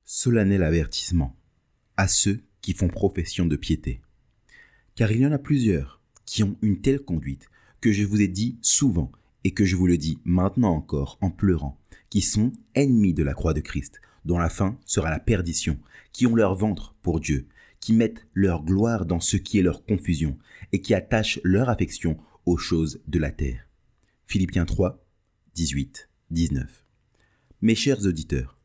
Solennel avertissement à ceux qui font profession de piété. Car il y en a plusieurs qui ont une telle conduite que je vous ai dit souvent et que je vous le dis maintenant encore en pleurant, qui sont ennemis de la croix de Christ, dont la fin sera la perdition, qui ont leur ventre pour Dieu, qui mettent leur gloire dans ce qui est leur confusion et qui attachent leur affection aux choses de la terre. Philippiens 3, 18, 19. Mes chers auditeurs,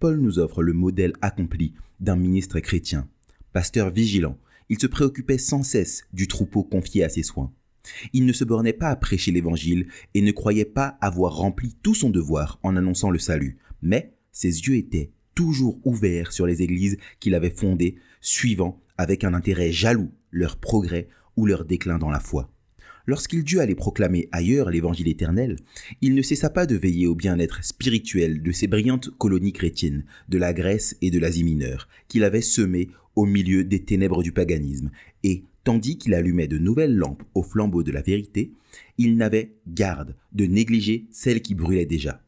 Paul nous offre le modèle accompli d'un ministre chrétien. Pasteur vigilant, il se préoccupait sans cesse du troupeau confié à ses soins. Il ne se bornait pas à prêcher l'évangile et ne croyait pas avoir rempli tout son devoir en annonçant le salut, mais ses yeux étaient toujours ouverts sur les églises qu'il avait fondées, suivant avec un intérêt jaloux leur progrès ou leur déclin dans la foi. Lorsqu'il dut aller proclamer ailleurs l'évangile éternel, il ne cessa pas de veiller au bien-être spirituel de ces brillantes colonies chrétiennes de la Grèce et de l'Asie mineure, qu'il avait semées au milieu des ténèbres du paganisme, et, tandis qu'il allumait de nouvelles lampes au flambeau de la vérité, il n'avait garde de négliger celles qui brûlaient déjà.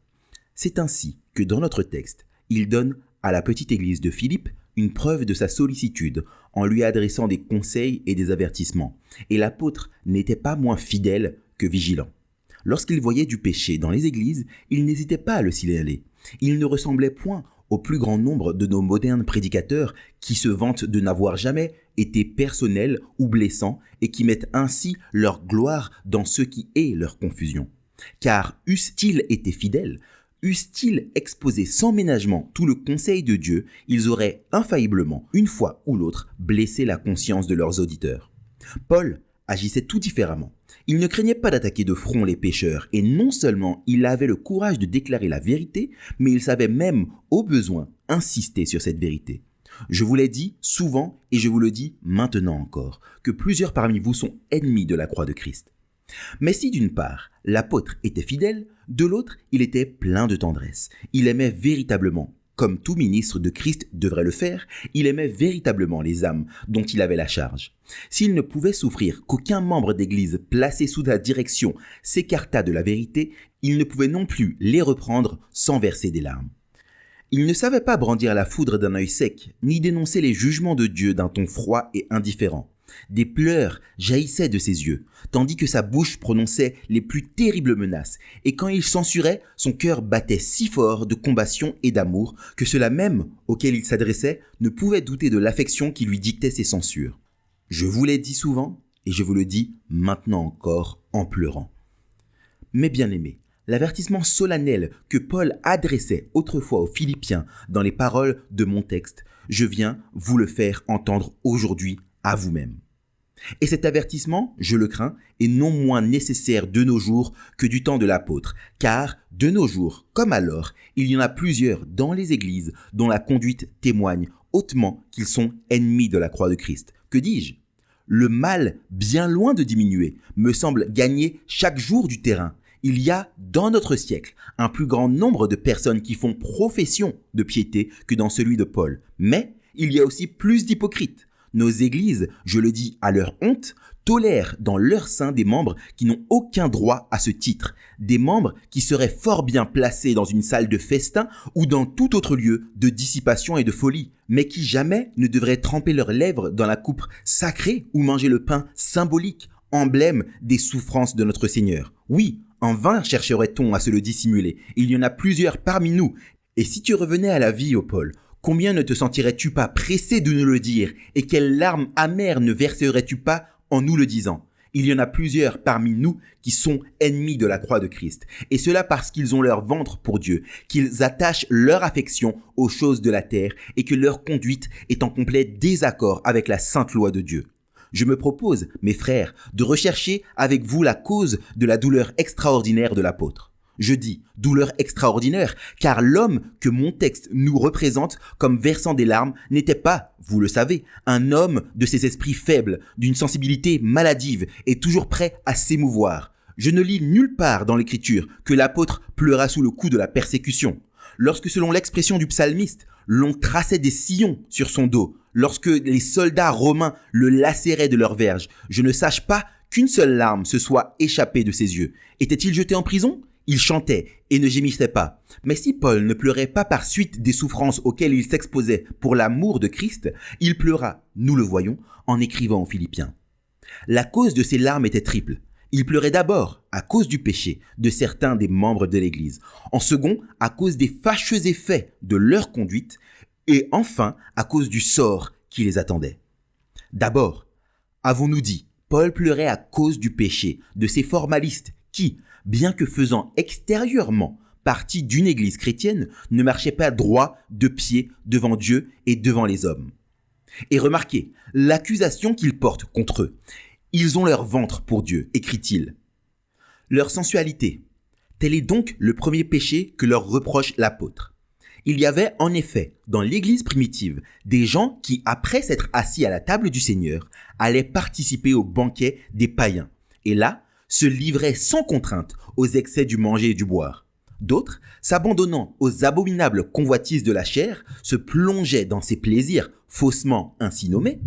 C'est ainsi que dans notre texte, il donne à la petite église de Philippe une preuve de sa sollicitude en lui adressant des conseils et des avertissements. Et l'apôtre n'était pas moins fidèle que vigilant. Lorsqu'il voyait du péché dans les églises, il n'hésitait pas à le signaler. Il ne ressemblait point au plus grand nombre de nos modernes prédicateurs qui se vantent de n'avoir jamais été personnels ou blessants et qui mettent ainsi leur gloire dans ce qui est leur confusion. Car eussent-ils été fidèles, eussent-ils exposé sans ménagement tout le conseil de Dieu, ils auraient infailliblement, une fois ou l'autre, blessé la conscience de leurs auditeurs. Paul agissait tout différemment. Il ne craignait pas d'attaquer de front les pécheurs, et non seulement il avait le courage de déclarer la vérité, mais il savait même, au besoin, insister sur cette vérité. Je vous l'ai dit souvent, et je vous le dis maintenant encore, que plusieurs parmi vous sont ennemis de la croix de Christ. Mais si d'une part, l'apôtre était fidèle, de l'autre, il était plein de tendresse. Il aimait véritablement, comme tout ministre de Christ devrait le faire, il aimait véritablement les âmes dont il avait la charge. S'il ne pouvait souffrir qu'aucun membre d'église placé sous sa direction s'écartât de la vérité, il ne pouvait non plus les reprendre sans verser des larmes. Il ne savait pas brandir la foudre d'un œil sec, ni dénoncer les jugements de Dieu d'un ton froid et indifférent. Des pleurs jaillissaient de ses yeux, tandis que sa bouche prononçait les plus terribles menaces, et quand il censurait, son cœur battait si fort de combation et d'amour que ceux-là même auxquels il s'adressait ne pouvaient douter de l'affection qui lui dictait ses censures. Je vous l'ai dit souvent, et je vous le dis maintenant encore en pleurant. Mes bien-aimés, l'avertissement solennel que Paul adressait autrefois aux Philippiens dans les paroles de mon texte, je viens vous le faire entendre aujourd'hui à vous-même. Et cet avertissement, je le crains, est non moins nécessaire de nos jours que du temps de l'apôtre, car de nos jours, comme alors, il y en a plusieurs dans les églises dont la conduite témoigne hautement qu'ils sont ennemis de la croix de Christ. Que dis-je ? Le mal, bien loin de diminuer, me semble gagner chaque jour du terrain. Il y a, dans notre siècle, un plus grand nombre de personnes qui font profession de piété que dans celui de Paul. Mais il y a aussi plus d'hypocrites. Nos églises, je le dis à leur honte, tolèrent dans leur sein des membres qui n'ont aucun droit à ce titre, des membres qui seraient fort bien placés dans une salle de festin ou dans tout autre lieu de dissipation et de folie, mais qui jamais ne devraient tremper leurs lèvres dans la coupe sacrée ou manger le pain symbolique, emblème des souffrances de notre Seigneur. Oui, en vain chercherait-on à se le dissimuler, il y en a plusieurs parmi nous, et si tu revenais à la vie, ô Paul, combien ne te sentirais-tu pas pressé de nous le dire et quelles larmes amères ne verserais-tu pas en nous le disant ? Il y en a plusieurs parmi nous qui sont ennemis de la croix de Christ. Et cela parce qu'ils ont leur ventre pour Dieu, qu'ils attachent leur affection aux choses de la terre et que leur conduite est en complet désaccord avec la sainte loi de Dieu. Je me propose, mes frères, de rechercher avec vous la cause de la douleur extraordinaire de l'apôtre. Je dis douleur extraordinaire, car l'homme que mon texte nous représente comme versant des larmes n'était pas, vous le savez, un homme de ces esprits faibles, d'une sensibilité maladive et toujours prêt à s'émouvoir. Je ne lis nulle part dans l'Écriture que l'apôtre pleura sous le coup de la persécution. Lorsque, selon l'expression du psalmiste, l'on traçait des sillons sur son dos, lorsque les soldats romains le lacéraient de leurs verges, je ne sache pas qu'une seule larme se soit échappée de ses yeux. Était-il jeté en prison ? il chantait et ne gémissait pas. Mais si Paul ne pleurait pas par suite des souffrances auxquelles il s'exposait pour l'amour de Christ, il pleura, nous le voyons, en écrivant aux Philippiens. La cause de ses larmes était triple. Il pleurait d'abord à cause du péché de certains des membres de l'Église, en second à cause des fâcheux effets de leur conduite, et enfin à cause du sort qui les attendait. D'abord, avons-nous dit, Paul pleurait à cause du péché de ces formalistes qui, bien que faisant extérieurement partie d'une église chrétienne, ne marchaient pas droit de pied devant Dieu et devant les hommes. Et remarquez, l'accusation qu'ils portent contre eux. Ils ont leur ventre pour Dieu, écrit-il. Leur sensualité. Tel est donc le premier péché que leur reproche l'apôtre. Il y avait en effet dans l'église primitive des gens qui, après s'être assis à la table du Seigneur, allaient participer au banquet des païens. Et là, se livraient sans contrainte aux excès du manger et du boire. D'autres, s'abandonnant aux abominables convoitises de la chair, se plongeaient dans ces plaisirs faussement ainsi nommés,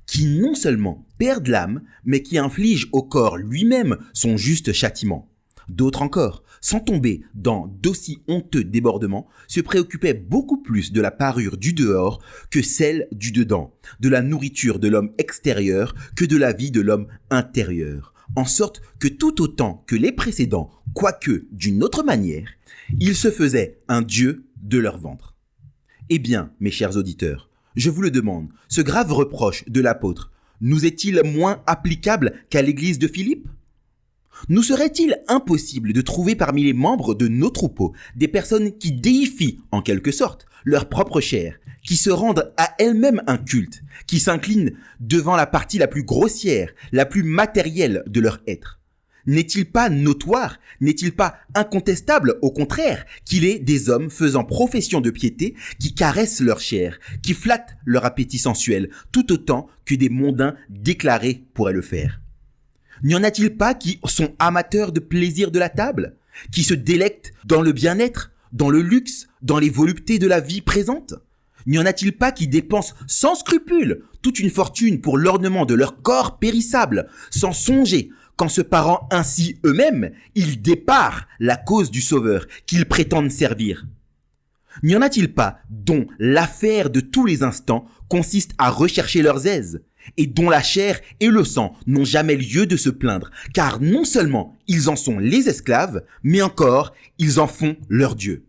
qui non seulement perdent l'âme, mais qui infligent au corps lui-même son juste châtiment. D'autres encore, sans tomber dans d'aussi honteux débordements, se préoccupaient beaucoup plus de la parure du dehors que celle du dedans, de la nourriture de l'homme extérieur que de la vie de l'homme intérieur, en sorte que tout autant que les précédents, quoique d'une autre manière, ils se faisaient un dieu de leur ventre. Eh bien, mes chers auditeurs, je vous le demande, ce grave reproche de l'apôtre nous est-il moins applicable qu'à l'église de Philippe ? Nous serait-il impossible de trouver parmi les membres de nos troupeaux des personnes qui déifient, en quelque sorte, leur propre chair, qui se rendent à elles-mêmes un culte, qui s'inclinent devant la partie la plus grossière, la plus matérielle de leur être ? N'est-il pas notoire, n'est-il pas incontestable, au contraire, qu'il est des hommes faisant profession de piété qui caressent leur chair, qui flattent leur appétit sensuel, tout autant que des mondains déclarés pourraient le faire ? N'y en a-t-il pas qui sont amateurs de plaisir de la table, qui se délectent dans le bien-être, dans le luxe, dans les voluptés de la vie présente ? N'y en a-t-il pas qui dépensent sans scrupule toute une fortune pour l'ornement de leur corps périssable, sans songer qu'en se parant ainsi eux-mêmes, ils déparent la cause du Sauveur qu'ils prétendent servir ? N'y en a-t-il pas dont l'affaire de tous les instants consiste à rechercher leurs aises, et dont la chair et le sang n'ont jamais lieu de se plaindre, car non seulement ils en sont les esclaves, mais encore ils en font leur Dieu.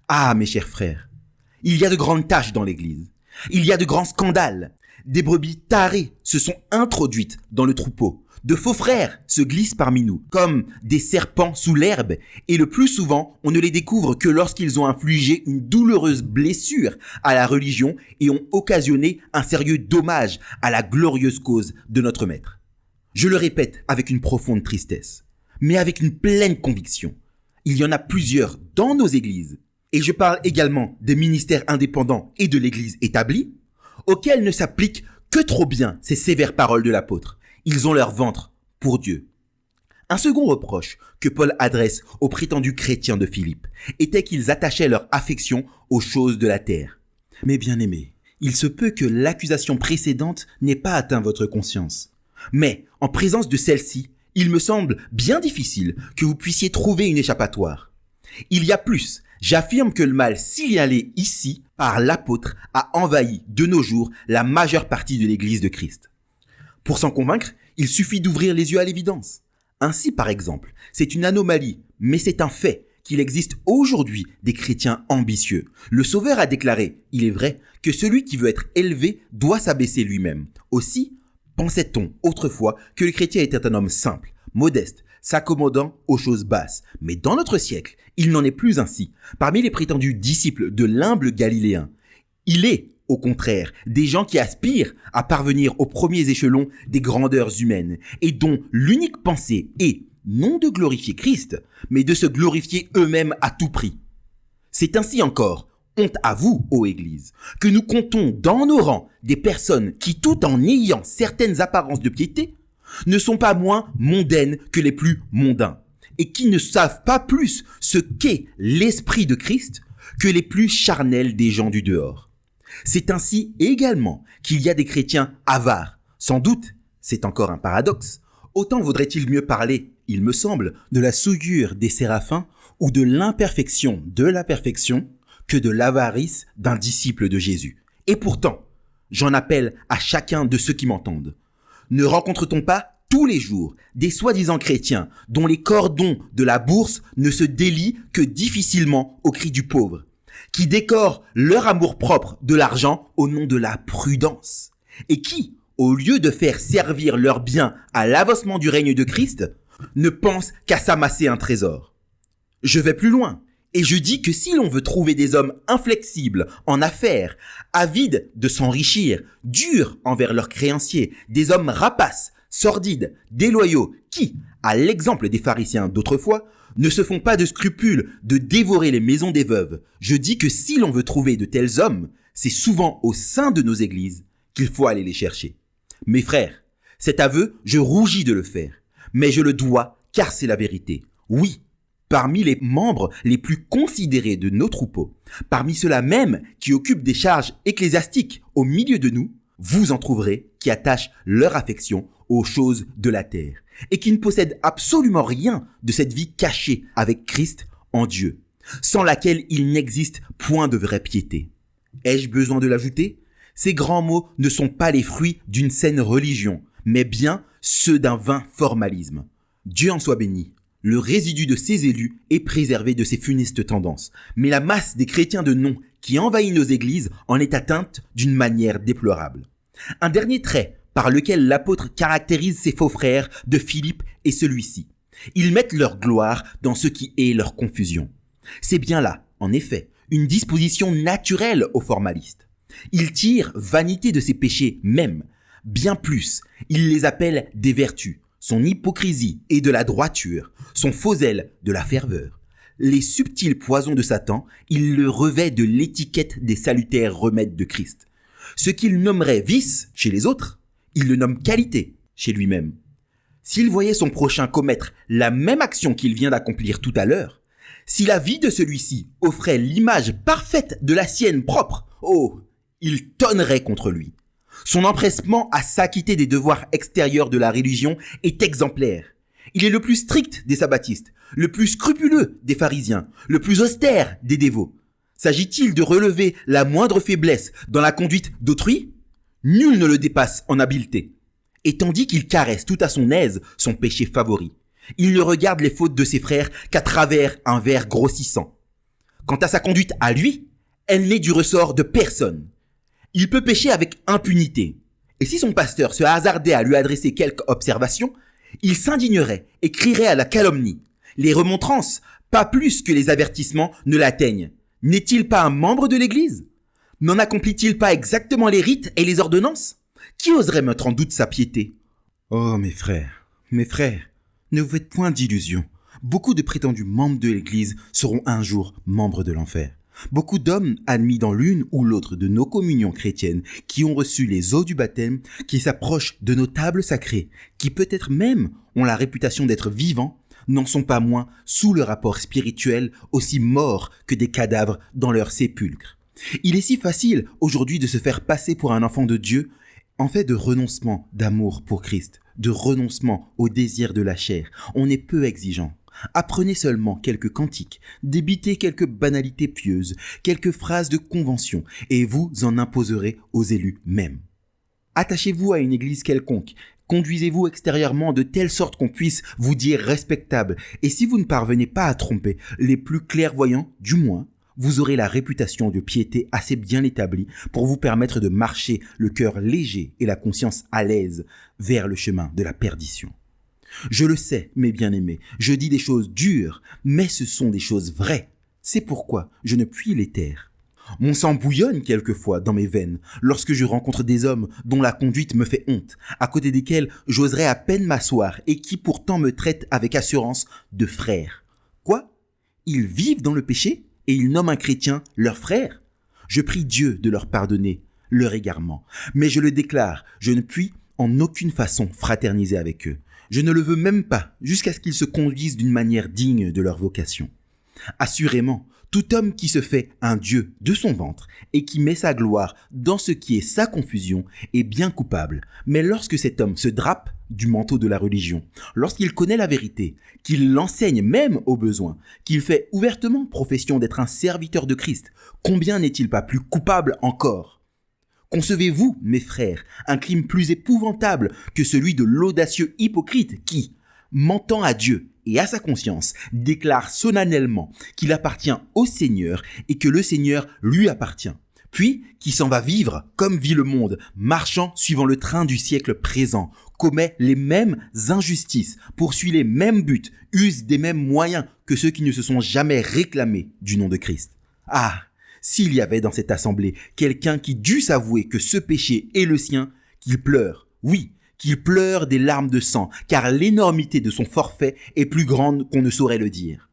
Ah, mes chers frères, il y a de grandes tâches dans l'Église, il y a de grands scandales, des brebis tarées se sont introduites dans le troupeau, de faux frères se glissent parmi nous, comme des serpents sous l'herbe, et le plus souvent, on ne les découvre que lorsqu'ils ont infligé une douloureuse blessure à la religion et ont occasionné un sérieux dommage à la glorieuse cause de notre Maître. Je le répète avec une profonde tristesse, mais avec une pleine conviction. Il y en a plusieurs dans nos églises, et je parle également des ministères indépendants et de l'église établie, auxquels ne s'appliquent que trop bien ces sévères paroles de l'apôtre. Ils ont leur ventre pour Dieu. Un second reproche que Paul adresse aux prétendus chrétiens de Philippe était qu'ils attachaient leur affection aux choses de la terre. Mes bien-aimés, il se peut que l'accusation précédente n'ait pas atteint votre conscience. Mais, en présence de celle-ci, il me semble bien difficile que vous puissiez trouver une échappatoire. Il y a plus. J'affirme que le mal signalé ici par l'apôtre a envahi de nos jours la majeure partie de l'Église de Christ. Pour s'en convaincre, il suffit d'ouvrir les yeux à l'évidence. Ainsi, par exemple, c'est une anomalie, mais c'est un fait qu'il existe aujourd'hui des chrétiens ambitieux. Le Sauveur a déclaré, il est vrai, que celui qui veut être élevé doit s'abaisser lui-même. Aussi, pensait-on autrefois que le chrétien était un homme simple, modeste, s'accommodant aux choses basses. Mais dans notre siècle, il n'en est plus ainsi. Parmi les prétendus disciples de l'humble Galiléen, il est, au contraire, des gens qui aspirent à parvenir aux premiers échelons des grandeurs humaines et dont l'unique pensée est non de glorifier Christ, mais de se glorifier eux-mêmes à tout prix. C'est ainsi encore, honte à vous, ô Église, que nous comptons dans nos rangs des personnes qui, tout en ayant certaines apparences de piété, ne sont pas moins mondaines que les plus mondains, et qui ne savent pas plus ce qu'est l'esprit de Christ que les plus charnels des gens du dehors. C'est ainsi également qu'il y a des chrétiens avares. Sans doute, c'est encore un paradoxe. Autant vaudrait-il mieux parler il me semble, de la souillure des séraphins ou de l'imperfection de la perfection que de l'avarice d'un disciple de Jésus. Et pourtant, j'en appelle à chacun de ceux qui m'entendent. Ne rencontre-t-on pas tous les jours des soi-disant chrétiens dont les cordons de la bourse ne se délient que difficilement au cri du pauvre, qui décorent leur amour-propre de l'argent au nom de la prudence, et qui, au lieu de faire servir leurs biens à l'avancement du règne de Christ, ne pensent qu'à s'amasser un trésor. Je vais plus loin, et je dis que si l'on veut trouver des hommes inflexibles en affaires, avides de s'enrichir, durs envers leurs créanciers, des hommes rapaces, sordides, déloyaux, qui, à l'exemple des pharisiens d'autrefois, ne se font pas de scrupules de dévorer les maisons des veuves, je dis que si l'on veut trouver de tels hommes, c'est souvent au sein de nos églises qu'il faut aller les chercher. Mes frères, cet aveu, je rougis de le faire, mais je le dois car c'est la vérité. Oui, parmi les membres les plus considérés de nos troupeaux, parmi ceux-là même qui occupent des charges ecclésiastiques au milieu de nous, vous en trouverez qui attachent leur affection aux choses de la terre et qui ne possèdent absolument rien de cette vie cachée avec Christ en Dieu, sans laquelle il n'existe point de vraie piété. Ai-je besoin de l'ajouter ? Ces grands mots ne sont pas les fruits d'une saine religion, mais bien ceux d'un vain formalisme. Dieu en soit béni. Le résidu de ses élus est préservé de ces funestes tendances, mais la masse des chrétiens de nom qui envahit nos églises en est atteinte d'une manière déplorable. Un dernier trait par lequel l'apôtre caractérise ses faux frères de Philippe est celui-ci. Ils mettent leur gloire dans ce qui est leur confusion. C'est bien là, en effet, une disposition naturelle aux formalistes. Ils tirent vanité de ses péchés même, bien plus, ils les appellent des vertus, son hypocrisie et de la droiture, son faux zèle de la ferveur. Les subtils poisons de Satan, il le revêt de l'étiquette des salutaires remèdes de Christ. Ce qu'il nommerait vice chez les autres, il le nomme qualité chez lui-même. S'il voyait son prochain commettre la même action qu'il vient d'accomplir tout à l'heure, si la vie de celui-ci offrait l'image parfaite de la sienne propre, oh, il tonnerait contre lui. Son empressement à s'acquitter des devoirs extérieurs de la religion est exemplaire. Il est le plus strict des sabbatistes, le plus scrupuleux des pharisiens, le plus austère des dévots. S'agit-il de relever la moindre faiblesse dans la conduite d'autrui ? Nul ne le dépasse en habileté. Et tandis qu'il caresse tout à son aise son péché favori, il ne regarde les fautes de ses frères qu'à travers un verre grossissant. Quant à sa conduite à lui, elle n'est du ressort de personne. Il peut pécher avec impunité. Et si son pasteur se hasardait à lui adresser quelques observations, il s'indignerait et crierait à la calomnie. Les remontrances, pas plus que les avertissements, ne l'atteignent. N'est-il pas un membre de l'Église ? N'en accomplit-il pas exactement les rites et les ordonnances ? Qui oserait mettre en doute sa piété ? Oh mes frères, ne vous faites point d'illusions. Beaucoup de prétendus membres de l'Église seront un jour membres de l'enfer. Beaucoup d'hommes admis dans l'une ou l'autre de nos communions chrétiennes, qui ont reçu les eaux du baptême, qui s'approchent de nos tables sacrées, qui peut-être même ont la réputation d'être vivants, n'en sont pas moins, sous le rapport spirituel, aussi morts que des cadavres dans leur sépulcre. Il est si facile aujourd'hui de se faire passer pour un enfant de Dieu, en fait de renoncement d'amour pour Christ, de renoncement au désir de la chair. On est peu exigeant. Apprenez seulement quelques cantiques, débitez quelques banalités pieuses, quelques phrases de convention, et vous en imposerez aux élus même. Attachez-vous à une église quelconque, conduisez-vous extérieurement de telle sorte qu'on puisse vous dire respectable, et si vous ne parvenez pas à tromper les plus clairvoyants, du moins, vous aurez la réputation de piété assez bien établie pour vous permettre de marcher le cœur léger et la conscience à l'aise vers le chemin de la perdition. Je le sais, mes bien-aimés, je dis des choses dures, mais ce sont des choses vraies. C'est pourquoi je ne puis les taire. Mon sang bouillonne quelquefois dans mes veines lorsque je rencontre des hommes dont la conduite me fait honte, à côté desquels j'oserais à peine m'asseoir et qui pourtant me traitent avec assurance de frère. Quoi ? Ils vivent dans le péché et ils nomment un chrétien leur frère ? Je prie Dieu de leur pardonner leur égarement, mais je le déclare, je ne puis en aucune façon fraterniser avec eux. Je ne le veux même pas, jusqu'à ce qu'ils se conduisent d'une manière digne de leur vocation. Assurément, tout homme qui se fait un dieu de son ventre et qui met sa gloire dans ce qui est sa confusion est bien coupable. Mais lorsque cet homme se drape du manteau de la religion, lorsqu'il connaît la vérité, qu'il l'enseigne même au besoin, qu'il fait ouvertement profession d'être un serviteur de Christ, combien n'est-il pas plus coupable encore ? Concevez-vous, mes frères, un crime plus épouvantable que celui de l'audacieux hypocrite qui, mentant à Dieu et à sa conscience, déclare solennellement qu'il appartient au Seigneur et que le Seigneur lui appartient, puis qui s'en va vivre comme vit le monde, marchant suivant le train du siècle présent, commet les mêmes injustices, poursuit les mêmes buts, use des mêmes moyens que ceux qui ne se sont jamais réclamés du nom de Christ. Ah, s'il y avait dans cette assemblée quelqu'un qui dût s'avouer que ce péché est le sien, qu'il pleure, oui, qu'il pleure des larmes de sang, car l'énormité de son forfait est plus grande qu'on ne saurait le dire.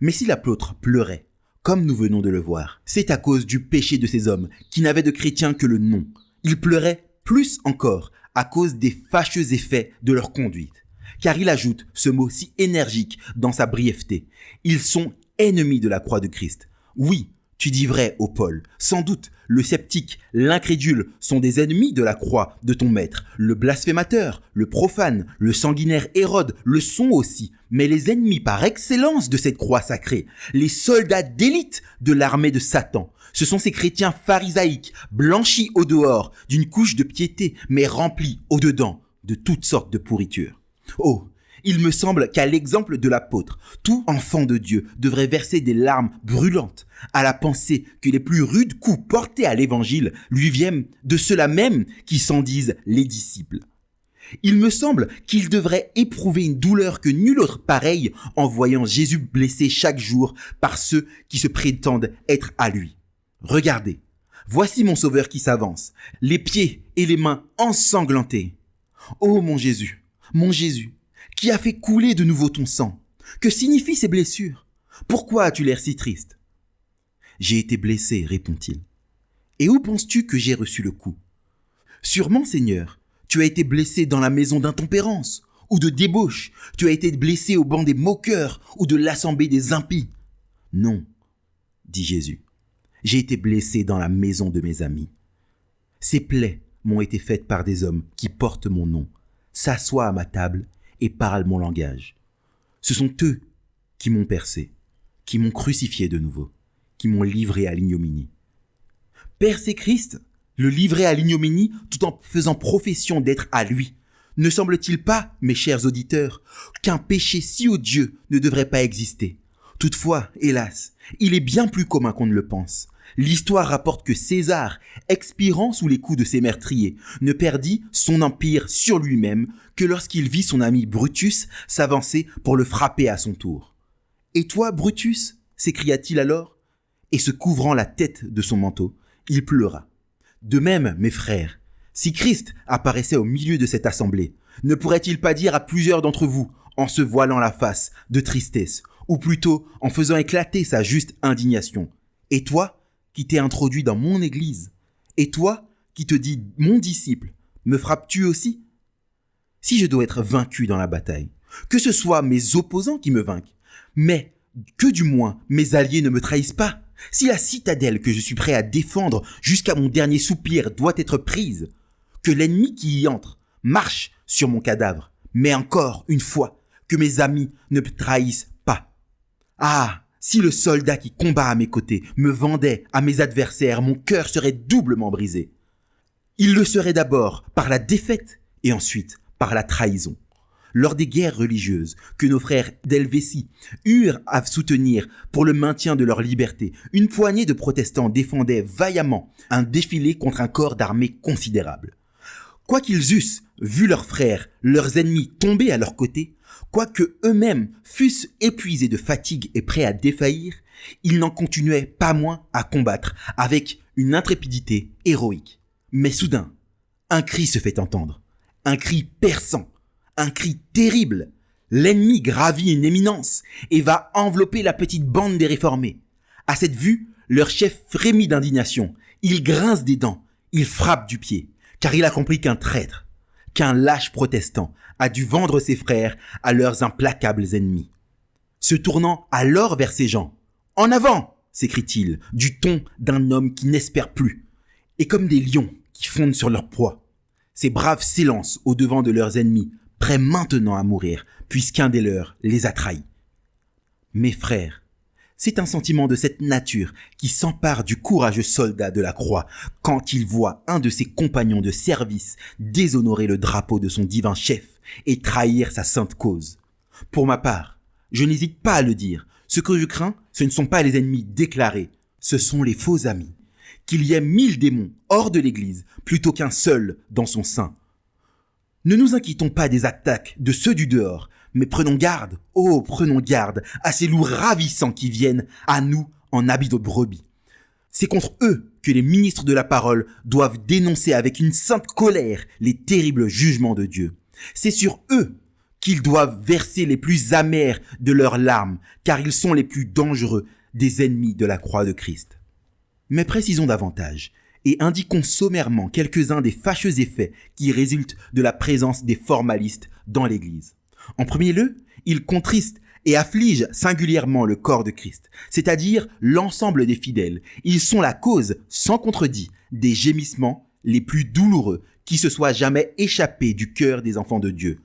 Mais si l'apôtre pleurait, comme nous venons de le voir, c'est à cause du péché de ces hommes qui n'avaient de chrétiens que le nom. Il pleurait plus encore à cause des fâcheux effets de leur conduite. Car il ajoute ce mot si énergique dans sa brièveté. Ils sont ennemis de la croix de Christ. Oui, tu dis vrai, ô Paul. Sans doute, le sceptique, l'incrédule sont des ennemis de la croix de ton maître. Le blasphémateur, le profane, le sanguinaire Hérode le sont aussi. Mais les ennemis par excellence de cette croix sacrée, les soldats d'élite de l'armée de Satan, ce sont ces chrétiens pharisaïques, blanchis au dehors d'une couche de piété, mais remplis au dedans de toutes sortes de pourritures. Oh, il me semble qu'à l'exemple de l'apôtre, tout enfant de Dieu devrait verser des larmes brûlantes à la pensée que les plus rudes coups portés à l'évangile lui viennent de ceux-là même qui s'en disent les disciples. Il me semble qu'il devrait éprouver une douleur que nul autre pareille en voyant Jésus blessé chaque jour par ceux qui se prétendent être à lui. Regardez, voici mon Sauveur qui s'avance, les pieds et les mains ensanglantés. Ô mon Jésus, qui a fait couler de nouveau ton sang? Que signifient ces blessures? Pourquoi as-tu l'air si triste? J'ai été blessé, répond-il. Et où penses-tu que j'ai reçu le coup? Sûrement, Seigneur, tu as été blessé dans la maison d'intempérance ou de débauche. Tu as été blessé au banc des moqueurs ou de l'assemblée des impies. Non, dit Jésus. J'ai été blessé dans la maison de mes amis. Ces plaies m'ont été faites par des hommes qui portent mon nom, s'assoient à ma table et parlent mon langage. Ce sont eux qui m'ont percé, qui m'ont crucifié de nouveau, qui m'ont livré à l'ignominie. Percer Christ, le livrer à l'ignominie tout en faisant profession d'être à lui. Ne semble-t-il pas, mes chers auditeurs, qu'un péché si odieux ne devrait pas exister? Toutefois, hélas, il est bien plus commun qu'on ne le pense. L'histoire rapporte que César, expirant sous les coups de ses meurtriers, ne perdit son empire sur lui-même que lorsqu'il vit son ami Brutus s'avancer pour le frapper à son tour. « Et toi, Brutus » s'écria-t-il alors, et se couvrant la tête de son manteau, il pleura. De même, mes frères, si Christ apparaissait au milieu de cette assemblée, ne pourrait-il pas dire à plusieurs d'entre vous, en se voilant la face de tristesse, ou plutôt en faisant éclater sa juste indignation: « Et toi, qui t'es introduit dans mon église, et toi, qui te dis mon disciple, me frappes-tu aussi? Si je dois être vaincu dans la bataille, que ce soit mes opposants qui me vainquent, mais que du moins mes alliés ne me trahissent pas. Si la citadelle que je suis prêt à défendre jusqu'à mon dernier soupir doit être prise, que l'ennemi qui y entre marche sur mon cadavre, mais encore une fois, que mes amis ne me trahissent pas. Ah, si le soldat qui combat à mes côtés me vendait à mes adversaires, mon cœur serait doublement brisé. Il le serait d'abord par la défaite et ensuite par la trahison. Lors des guerres religieuses que nos frères d'Helvétie eurent à soutenir pour le maintien de leur liberté, une poignée de protestants défendaient vaillamment un défilé contre un corps d'armée considérable. Quoiqu'ils eussent vu leurs frères, leurs ennemis tomber à leur côté, quoique eux-mêmes fussent épuisés de fatigue et prêts à défaillir, ils n'en continuaient pas moins à combattre avec une intrépidité héroïque. Mais soudain, un cri se fait entendre, un cri perçant, un cri terrible. L'ennemi gravit une éminence et va envelopper la petite bande des réformés. À cette vue, leur chef frémit d'indignation. Il grince des dents, il frappe du pied, car il a compris qu'un traître, qu'un lâche protestant a dû vendre ses frères à leurs implacables ennemis. Se tournant alors vers ces gens. « En avant !» s'écrie-t-il, du ton d'un homme qui n'espère plus. Et comme des lions qui fondent sur leur proie, ces braves s'élancent au-devant de leurs ennemis, prêts maintenant à mourir, puisqu'un des leurs les a trahis. Mes frères, c'est un sentiment de cette nature qui s'empare du courageux soldat de la croix quand il voit un de ses compagnons de service déshonorer le drapeau de son divin chef et trahir sa sainte cause. Pour ma part, je n'hésite pas à le dire, ce que je crains, ce ne sont pas les ennemis déclarés, ce sont les faux amis. Qu'il y ait 1000 démons hors de l'Église plutôt qu'un seul dans son sein. Ne nous inquiétons pas des attaques de ceux du dehors, mais prenons garde à ces loups ravissants qui viennent à nous en habits de brebis. C'est contre eux que les ministres de la parole doivent dénoncer avec une sainte colère les terribles jugements de Dieu. C'est sur eux qu'ils doivent verser les plus amères de leurs larmes, car ils sont les plus dangereux des ennemis de la croix de Christ. Mais précisons davantage et indiquons sommairement quelques-uns des fâcheux effets qui résultent de la présence des formalistes dans l'Église. En premier lieu, ils contristent et affligent singulièrement le corps de Christ, c'est-à-dire l'ensemble des fidèles. Ils sont la cause, sans contredit, des gémissements les plus douloureux qui se soient jamais échappés du cœur des enfants de Dieu.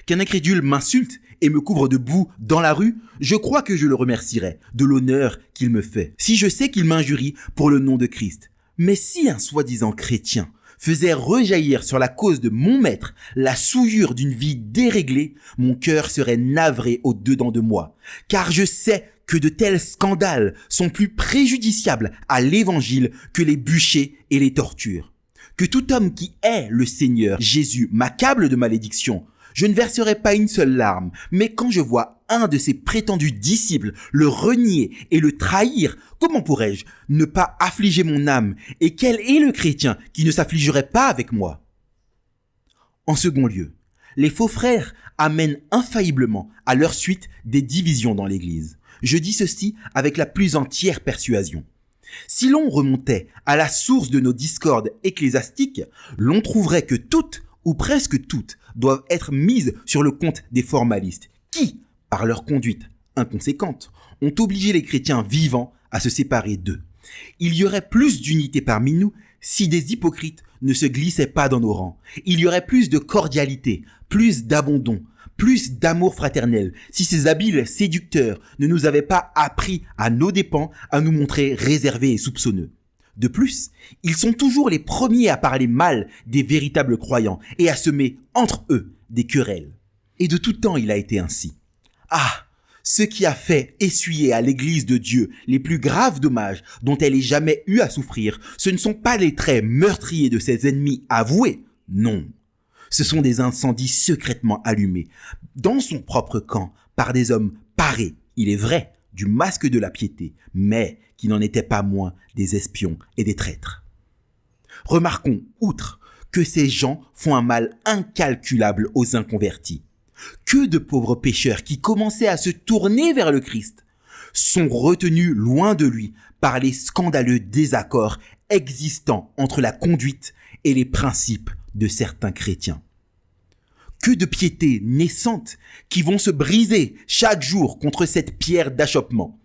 Qu'un incrédule m'insulte et me couvre de boue dans la rue, je crois que je le remercierai de l'honneur qu'il me fait, si je sais qu'il m'injurie pour le nom de Christ. Mais si un soi-disant chrétien faisait rejaillir sur la cause de mon maître la souillure d'une vie déréglée, mon cœur serait navré au-dedans de moi, car je sais que de tels scandales sont plus préjudiciables à l'évangile que les bûchers et les tortures. Que tout homme qui hait le Seigneur Jésus m'accable de malédiction, je ne verserai pas une seule larme, mais quand je vois un de ses prétendus disciples le renier et le trahir, comment pourrais-je ne pas affliger mon âme? Et quel est le chrétien qui ne s'affligerait pas avec moi? En second lieu, les faux frères amènent infailliblement à leur suite des divisions dans l'Église. Je dis ceci avec la plus entière persuasion. Si l'on remontait à la source de nos discordes ecclésiastiques, l'on trouverait que toutes, ou presque toutes, doivent être mises sur le compte des formalistes, qui, par leur conduite inconséquente, ont obligé les chrétiens vivants à se séparer d'eux. Il y aurait plus d'unité parmi nous si des hypocrites ne se glissaient pas dans nos rangs. Il y aurait plus de cordialité, plus d'abandon, plus d'amour fraternel si ces habiles séducteurs ne nous avaient pas appris à nos dépens à nous montrer réservés et soupçonneux. De plus, ils sont toujours les premiers à parler mal des véritables croyants et à semer entre eux des querelles. Et de tout temps il a été ainsi. Ah, ce qui a fait essuyer à l'Église de Dieu les plus graves dommages dont elle ait jamais eu à souffrir, ce ne sont pas les traits meurtriers de ses ennemis avoués, non. Ce sont des incendies secrètement allumés dans son propre camp par des hommes parés, il est vrai, du masque de la piété, mais qui n'en étaient pas moins des espions et des traîtres. Remarquons, outre, que ces gens font un mal incalculable aux inconvertis. Que de pauvres pécheurs qui commençaient à se tourner vers le Christ sont retenus loin de lui par les scandaleux désaccords existants entre la conduite et les principes de certains chrétiens. Que de piétés naissantes qui vont se briser chaque jour contre cette pierre d'achoppement.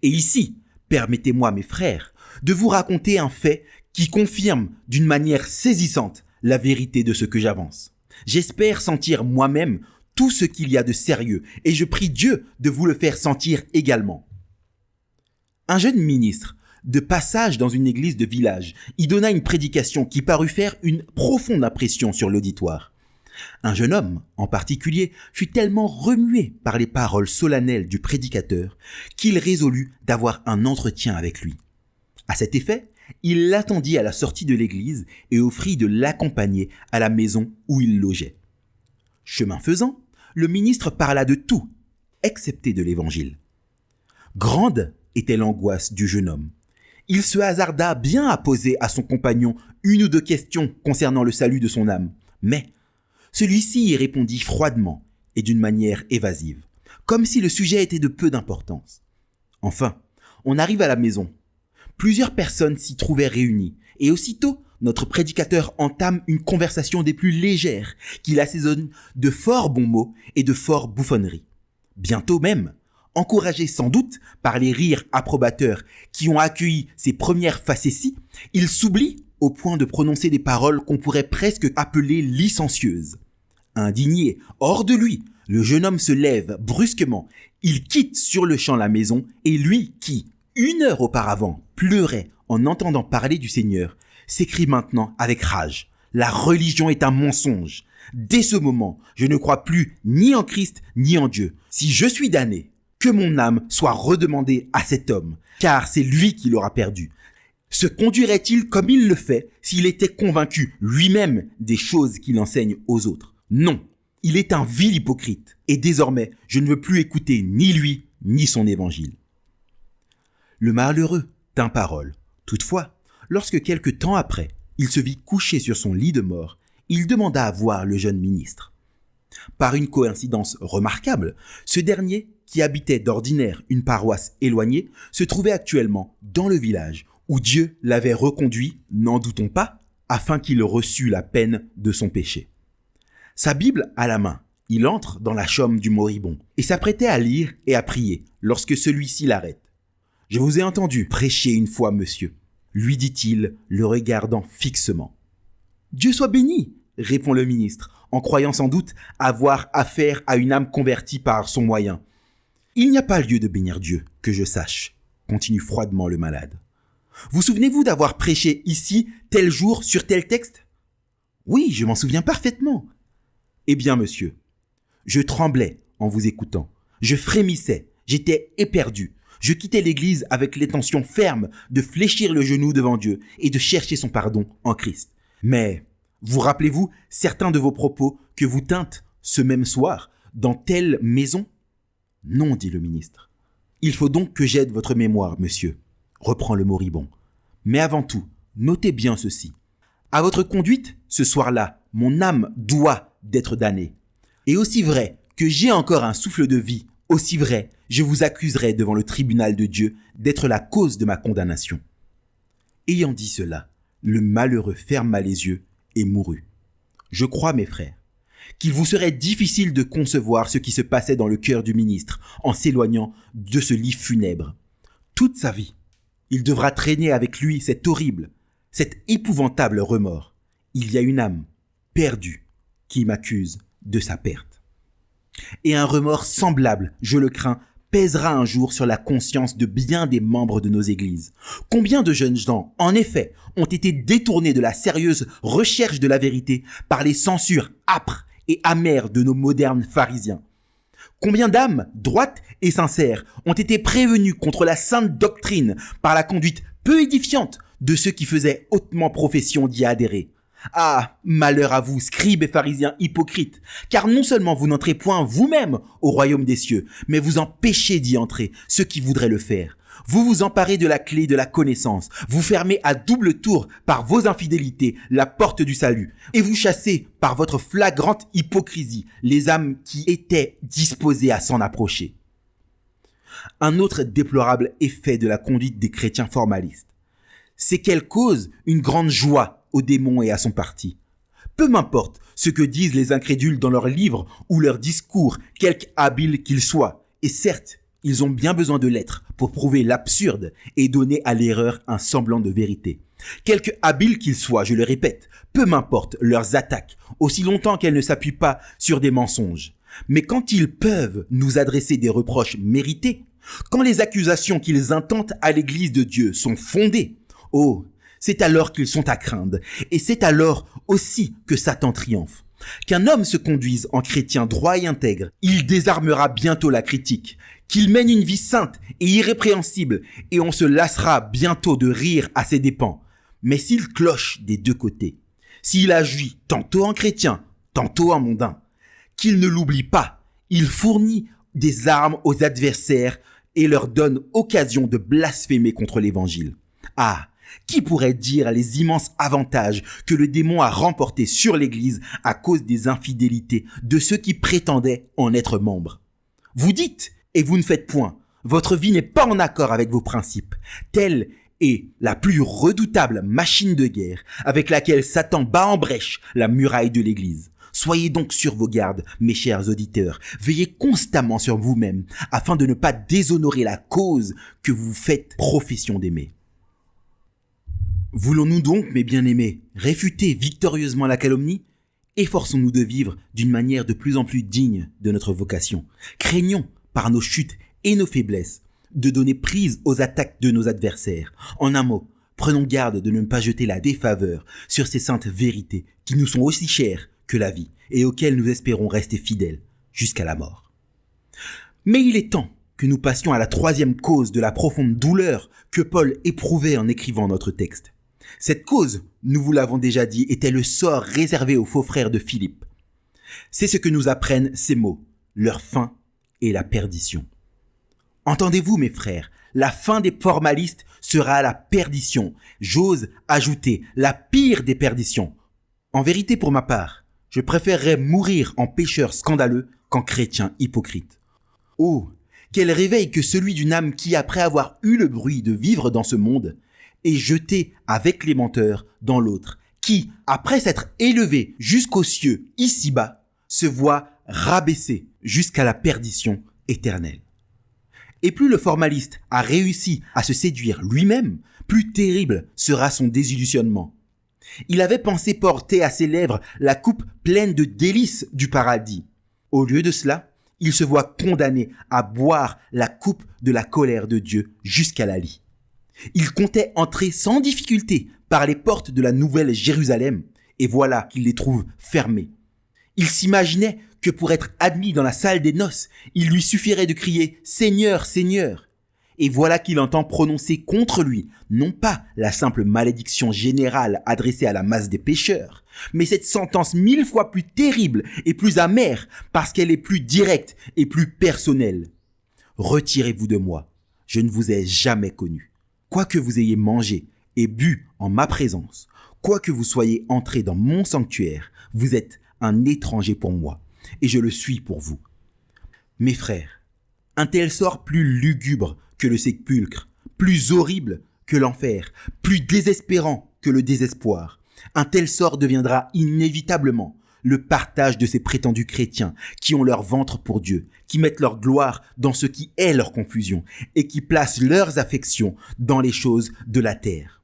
Et ici, permettez-moi, mes frères, de vous raconter un fait qui confirme d'une manière saisissante la vérité de ce que j'avance. J'espère sentir moi-même tout ce qu'il y a de sérieux et je prie Dieu de vous le faire sentir également. Un jeune ministre, de passage dans une église de village, y donna une prédication qui parut faire une profonde impression sur l'auditoire. Un jeune homme, en particulier, fut tellement remué par les paroles solennelles du prédicateur qu'il résolut d'avoir un entretien avec lui. À cet effet, il l'attendit à la sortie de l'église et offrit de l'accompagner à la maison où il logeait. Chemin faisant, le ministre parla de tout, excepté de l'évangile. Grande était l'angoisse du jeune homme. Il se hasarda bien à poser à son compagnon une ou deux questions concernant le salut de son âme, mais celui-ci y répondit froidement et d'une manière évasive, comme si le sujet était de peu d'importance. Enfin, on arrive à la maison. Plusieurs personnes s'y trouvaient réunies, et aussitôt, notre prédicateur entame une conversation des plus légères, qu'il assaisonne de fort bons mots et de fort bouffonneries. Bientôt même, Encouragé sans doute par les rires approbateurs qui ont accueilli ses premières facéties, il s'oublie au point de prononcer des paroles qu'on pourrait presque appeler licencieuses. Indigné, hors de lui, le jeune homme se lève brusquement. Il quitte sur le champ la maison et lui qui, 1 heure auparavant, pleurait en entendant parler du Seigneur, s'écrie maintenant avec rage. La religion est un mensonge. Dès ce moment, je ne crois plus ni en Christ ni en Dieu. Si je suis damné, que mon âme soit redemandée à cet homme, car c'est lui qui l'aura perdue. Se conduirait-il comme il le fait s'il était convaincu lui-même des choses qu'il enseigne aux autres? Non, il est un vil hypocrite, et désormais je ne veux plus écouter ni lui ni son évangile. Le malheureux tint parole. Toutefois, lorsque quelque temps après, il se vit couché sur son lit de mort, il demanda à voir le jeune ministre. Par une coïncidence remarquable, ce dernier, qui habitait d'ordinaire une paroisse éloignée, se trouvait actuellement dans le village où Dieu l'avait reconduit, n'en doutons pas, afin qu'il reçût la peine de son péché. Sa Bible à la main, il entre dans la chambre du moribond et s'apprêtait à lire et à prier lorsque celui-ci l'arrête. « Je vous ai entendu prêcher une fois, monsieur », lui dit-il, le regardant fixement. « Dieu soit béni !» répond le ministre, en croyant sans doute avoir affaire à une âme convertie par son moyen. « Il n'y a pas lieu de bénir Dieu, que je sache », continue froidement le malade. « Vous souvenez-vous d'avoir prêché ici tel jour sur tel texte ? » ?»« Oui, je m'en souviens parfaitement. » »« Eh bien, monsieur, je tremblais en vous écoutant. Je frémissais, j'étais éperdu. Je quittais l'église avec l'intention ferme de fléchir le genou devant Dieu et de chercher son pardon en Christ. Mais, vous rappelez-vous certains de vos propos que vous tîntes ce même soir dans telle maison ? Non, dit le ministre. Il faut donc que j'aide votre mémoire, monsieur, reprend le moribond. Mais avant tout, notez bien ceci. À votre conduite, ce soir-là, mon âme doit d'être damnée. Et aussi vrai que j'ai encore un souffle de vie, aussi vrai, je vous accuserai devant le tribunal de Dieu d'être la cause de ma condamnation. Ayant dit cela, le malheureux ferma les yeux et mourut. Je crois, mes frères, qu'il vous serait difficile de concevoir ce qui se passait dans le cœur du ministre en s'éloignant de ce lit funèbre. Toute sa vie, il devra traîner avec lui cet horrible, cet épouvantable remords. Il y a une âme perdue qui m'accuse de sa perte. Et un remords semblable, je le crains, pèsera un jour sur la conscience de bien des membres de nos églises. Combien de jeunes gens, en effet, ont été détournés de la sérieuse recherche de la vérité par les censures âpres et amères de nos modernes pharisiens. Combien d'âmes, droites et sincères, ont été prévenues contre la sainte doctrine par la conduite peu édifiante de ceux qui faisaient hautement profession d'y adhérer. Ah, malheur à vous, scribes et pharisiens hypocrites, car non seulement vous n'entrez point vous-même au royaume des cieux, mais vous empêchez d'y entrer ceux qui voudraient le faire. Vous vous emparez de la clé de la connaissance, vous fermez à double tour par vos infidélités la porte du salut, et vous chassez par votre flagrante hypocrisie les âmes qui étaient disposées à s'en approcher. Un autre déplorable effet de la conduite des chrétiens formalistes, c'est qu'elle cause une grande joie au démon et à son parti. Peu m'importe ce que disent les incrédules dans leurs livres ou leurs discours, quelque habiles qu'ils soient. Et certes, ils ont bien besoin de l'être pour prouver l'absurde et donner à l'erreur un semblant de vérité. Quelque habiles qu'ils soient, je le répète, peu m'importe leurs attaques, aussi longtemps qu'elles ne s'appuient pas sur des mensonges. Mais quand ils peuvent nous adresser des reproches mérités, quand les accusations qu'ils intentent à l'Église de Dieu sont fondées, oh, c'est alors qu'ils sont à craindre, et c'est alors aussi que Satan triomphe. Qu'un homme se conduise en chrétien droit et intègre, il désarmera bientôt la critique, qu'il mène une vie sainte et irrépréhensible, et on se lassera bientôt de rire à ses dépens. Mais s'il cloche des deux côtés, s'il agit tantôt en chrétien, tantôt en mondain, qu'il ne l'oublie pas, il fournit des armes aux adversaires et leur donne occasion de blasphémer contre l'évangile. Ah, qui pourrait dire les immenses avantages que le démon a remportés sur l'Église à cause des infidélités de ceux qui prétendaient en être membres? Vous dites, et vous ne faites point, votre vie n'est pas en accord avec vos principes. Telle est la plus redoutable machine de guerre avec laquelle Satan bat en brèche la muraille de l'Église. Soyez donc sur vos gardes, mes chers auditeurs. Veillez constamment sur vous-même, afin de ne pas déshonorer la cause que vous faites profession d'aimer. Voulons-nous donc, mes bien-aimés, réfuter victorieusement la calomnie ? Efforçons-nous de vivre d'une manière de plus en plus digne de notre vocation. Craignons, par nos chutes et nos faiblesses, de donner prise aux attaques de nos adversaires. En un mot, prenons garde de ne pas jeter la défaveur sur ces saintes vérités qui nous sont aussi chères que la vie et auxquelles nous espérons rester fidèles jusqu'à la mort. Mais il est temps que nous passions à la troisième cause de la profonde douleur que Paul éprouvait en écrivant notre texte. Cette cause, nous vous l'avons déjà dit, était le sort réservé aux faux frères de Philippe. C'est ce que nous apprennent ces mots, leur fin et la perdition. Entendez-vous, mes frères, la fin des formalistes sera la perdition. J'ose ajouter la pire des perditions. En vérité, pour ma part, je préférerais mourir en pécheur scandaleux qu'en chrétien hypocrite. Oh, quel réveil que celui d'une âme qui, après avoir eu le bruit de vivre dans ce monde, est jetée avec les menteurs dans l'autre, qui, après s'être élevée jusqu'aux cieux ici-bas, se voit rabaissée jusqu'à la perdition éternelle. Et plus le formaliste a réussi à se séduire lui-même, plus terrible sera son désillusionnement. Il avait pensé porter à ses lèvres la coupe pleine de délices du paradis. Au lieu de cela, il se voit condamné à boire la coupe de la colère de Dieu jusqu'à la lie. Il comptait entrer sans difficulté par les portes de la nouvelle Jérusalem, et voilà qu'il les trouve fermées. Il s'imaginait que pour être admis dans la salle des noces, il lui suffirait de crier « Seigneur, Seigneur !» Et voilà qu'il entend prononcer contre lui, non pas la simple malédiction générale adressée à la masse des pécheurs, mais cette sentence 1000 fois plus terrible et plus amère parce qu'elle est plus directe et plus personnelle. « Retirez-vous de moi, je ne vous ai jamais connu. Quoi que vous ayez mangé et bu en ma présence, quoi que vous soyez entré dans mon sanctuaire, vous êtes un étranger pour moi, et je le suis pour vous. » Mes frères, un tel sort plus lugubre que le sépulcre, plus horrible que l'enfer, plus désespérant que le désespoir, un tel sort deviendra inévitablement le partage de ces prétendus chrétiens qui ont leur ventre pour Dieu, qui mettent leur gloire dans ce qui est leur confusion et qui placent leurs affections dans les choses de la terre.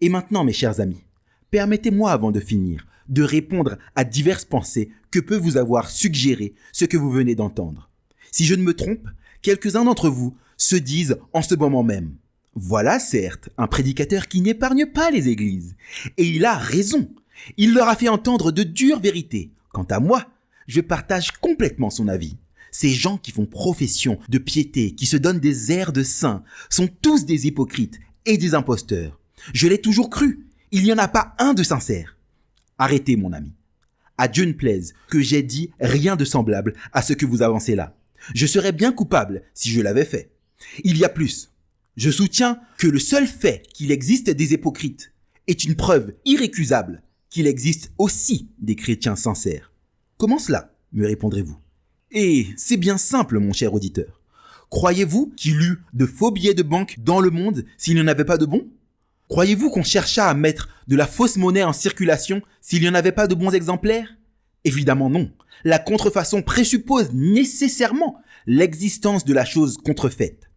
Et maintenant, mes chers amis, permettez-moi avant de finir de répondre à diverses pensées que peut vous avoir suggéré ce que vous venez d'entendre. Si je ne me trompe, quelques-uns d'entre vous se disent en ce moment même « Voilà certes un prédicateur qui n'épargne pas les églises. Et il a raison. Il leur a fait entendre de dures vérités. Quant à moi, je partage complètement son avis. Ces gens qui font profession de piété, qui se donnent des airs de saints, sont tous des hypocrites et des imposteurs. Je l'ai toujours cru. Il n'y en a pas un de sincère. Arrêtez, mon ami. À Dieu ne plaise que j'ai dit rien de semblable à ce que vous avancez là. Je serais bien coupable si je l'avais fait. Il y a plus. Je soutiens que le seul fait qu'il existe des hypocrites est une preuve irrécusable qu'il existe aussi des chrétiens sincères. Comment cela, me répondrez-vous? Et c'est bien simple, mon cher auditeur. Croyez-vous qu'il eût de faux billets de banque dans le monde s'il n'y en avait pas de bons? Croyez-vous qu'on cherchât à mettre de la fausse monnaie en circulation s'il n'y en avait pas de bons exemplaires? Évidemment non. La contrefaçon présuppose nécessairement l'existence de la chose contrefaite.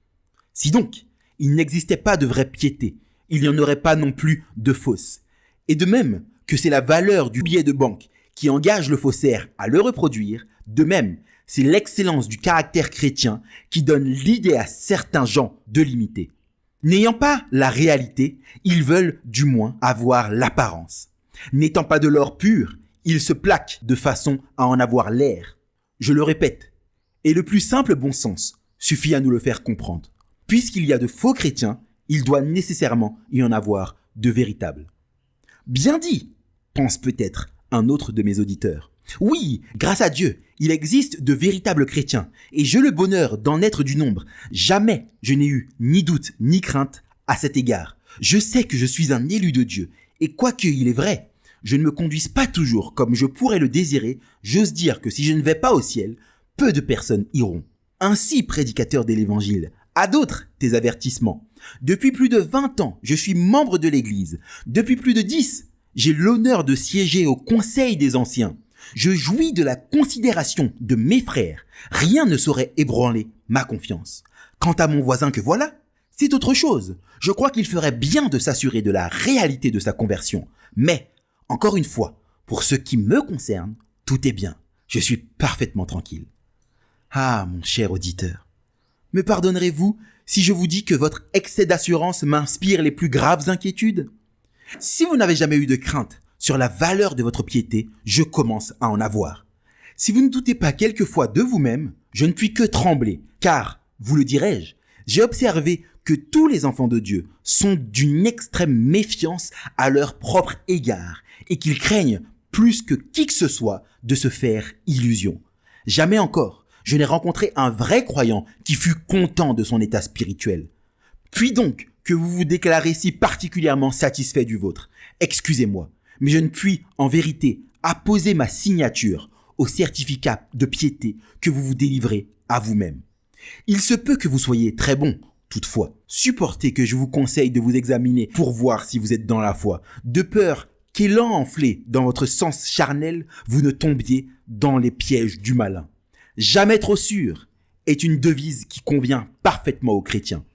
Si donc, il n'existait pas de vraie piété, il n'y en aurait pas non plus de fausse. Et de même que c'est la valeur du billet de banque qui engage le faussaire à le reproduire, de même, c'est l'excellence du caractère chrétien qui donne l'idée à certains gens de l'imiter. N'ayant pas la réalité, ils veulent du moins avoir l'apparence. N'étant pas de l'or pur, ils se plaquent de façon à en avoir l'air. Je le répète, et le plus simple bon sens suffit à nous le faire comprendre. Puisqu'il y a de faux chrétiens, il doit nécessairement y en avoir de véritables. Bien dit, pense peut-être un autre de mes auditeurs. Oui, grâce à Dieu, il existe de véritables chrétiens, et j'ai le bonheur d'en être du nombre. Jamais je n'ai eu ni doute ni crainte à cet égard. Je sais que je suis un élu de Dieu, et quoique il est vrai, je ne me conduise pas toujours comme je pourrais le désirer, j'ose dire que si je ne vais pas au ciel, peu de personnes iront. Ainsi, prédicateur de l'évangile, à d'autres tes avertissements. Depuis plus de 20 ans, je suis membre de l'église. Depuis plus de 10, j'ai l'honneur de siéger au conseil des anciens. Je jouis de la considération de mes frères. Rien ne saurait ébranler ma confiance. Quant à mon voisin que voilà, c'est autre chose. Je crois qu'il ferait bien de s'assurer de la réalité de sa conversion. Mais, encore une fois, pour ce qui me concerne, tout est bien. Je suis parfaitement tranquille. Ah, mon cher auditeur, me pardonnerez-vous si je vous dis que votre excès d'assurance m'inspire les plus graves inquiétudes? Si vous n'avez jamais eu de crainte sur la valeur de votre piété, je commence à en avoir. Si vous ne doutez pas quelquefois de vous-même, je ne puis que trembler, car, vous le dirai-je, j'ai observé que tous les enfants de Dieu sont d'une extrême méfiance à leur propre égard et qu'ils craignent plus que qui que ce soit de se faire illusion. Jamais encore, je n'ai rencontré un vrai croyant qui fut content de son état spirituel. Puis donc que vous vous déclarez si particulièrement satisfait du vôtre. Excusez-moi, mais je ne puis en vérité apposer ma signature au certificat de piété que vous vous délivrez à vous-même. Il se peut que vous soyez très bon. Toutefois, supportez que je vous conseille de vous examiner pour voir si vous êtes dans la foi, de peur qu'élan enflé dans votre sens charnel, vous ne tombiez dans les pièges du malin. Jamais trop sûr est une devise qui convient parfaitement aux chrétiens.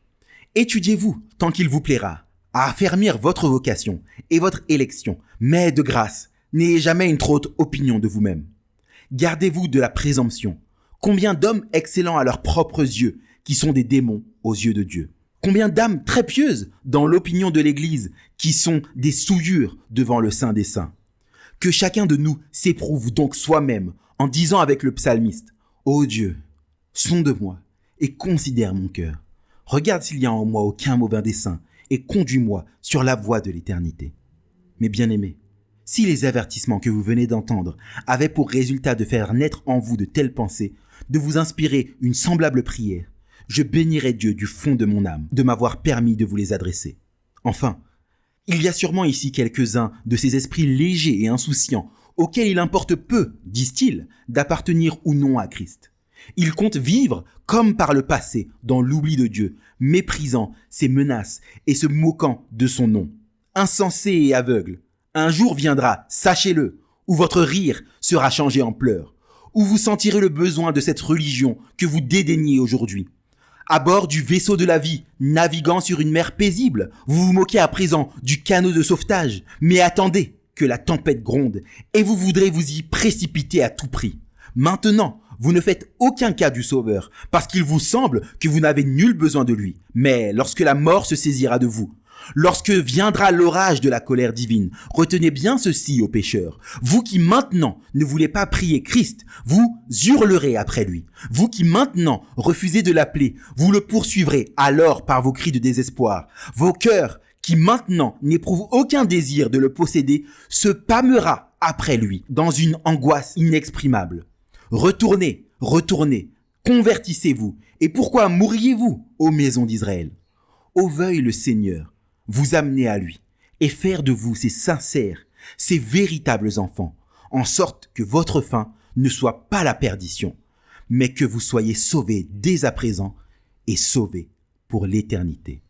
Étudiez-vous tant qu'il vous plaira à affermir votre vocation et votre élection, mais de grâce, n'ayez jamais une trop haute opinion de vous-même. Gardez-vous de la présomption. Combien d'hommes excellents à leurs propres yeux qui sont des démons aux yeux de Dieu? Combien d'âmes très pieuses dans l'opinion de l'Église qui sont des souillures devant le Saint des Saints? Que chacun de nous s'éprouve donc soi-même en disant avec le psalmiste: Ô Dieu, sonde-moi et considère mon cœur. Regarde s'il y a en moi aucun mauvais dessein et conduis-moi sur la voie de l'éternité. Mes bien-aimés, si les avertissements que vous venez d'entendre avaient pour résultat de faire naître en vous de telles pensées, de vous inspirer une semblable prière, je bénirais Dieu du fond de mon âme de m'avoir permis de vous les adresser. Enfin, il y a sûrement ici quelques-uns de ces esprits légers et insouciants auxquels il importe peu, disent-ils, d'appartenir ou non à Christ. Ils comptent vivre comme par le passé dans l'oubli de Dieu, méprisant ses menaces et se moquant de son nom. Insensés et aveugles, un jour viendra, sachez-le, où votre rire sera changé en pleurs, où vous sentirez le besoin de cette religion que vous dédaignez aujourd'hui. À bord du vaisseau de la vie, naviguant sur une mer paisible, vous vous moquez à présent du canot de sauvetage, mais attendez que la tempête gronde et vous voudrez vous y précipiter à tout prix. Maintenant, vous ne faites aucun cas du Sauveur parce qu'il vous semble que vous n'avez nul besoin de lui. Mais lorsque la mort se saisira de vous, lorsque viendra l'orage de la colère divine, retenez bien ceci, ô pécheurs. Vous qui maintenant ne voulez pas prier Christ, vous hurlerez après lui. Vous qui maintenant refusez de l'appeler, vous le poursuivrez alors par vos cris de désespoir. Vos cœurs qui maintenant n'éprouvent aucun désir de le posséder se pâmera après lui dans une angoisse inexprimable. Retournez, retournez, convertissez-vous. Et pourquoi mourriez-vous, ô maison d'Israël? Ô veuille le Seigneur vous amener à lui et faire de vous ses sincères, ses véritables enfants, en sorte que votre fin ne soit pas la perdition, mais que vous soyez sauvés dès à présent et sauvés pour l'éternité.